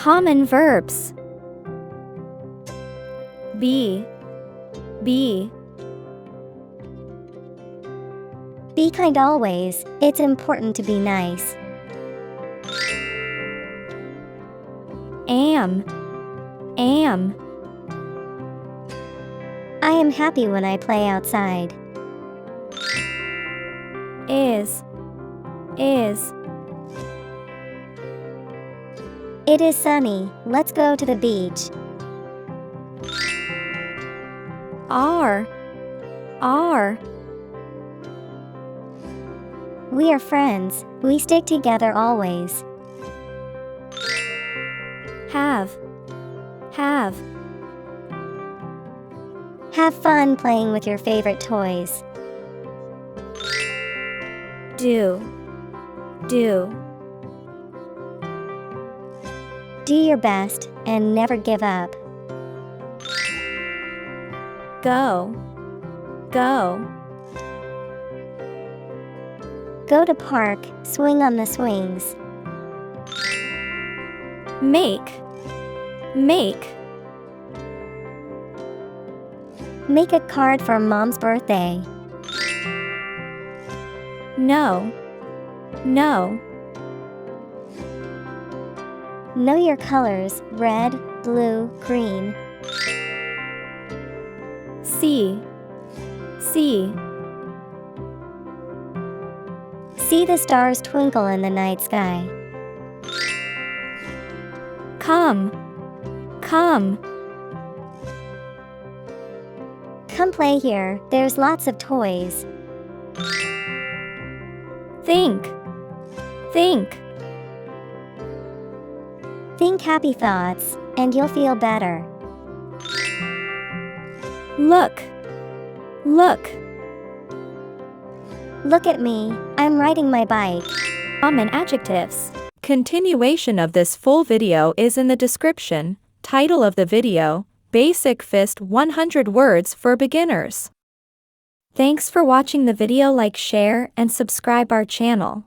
Common verbs. Be. Be kind always, it's important to be nice. Am. I am happy when I play outside. Is. It is sunny, let's go to the beach. Are. We are friends, we stick together always. Have. Have fun playing with your favorite toys. Do. Do your best, and never give up. Go. Go to park, swing on the swings. Make. Make a card for Mom's birthday. Know. Know your colors, red, blue, green. See. See the stars twinkle in the night sky. Come. Come play here, there's lots of toys. Think. Think happy thoughts, and you'll feel better. Look. Look at me, I'm riding my bike. Common adjectives. Continuation of this full video is in the description. Title of the video: Basic Fist 100 Words for Beginners. Thanks for watching the video. Like, share, and subscribe our channel.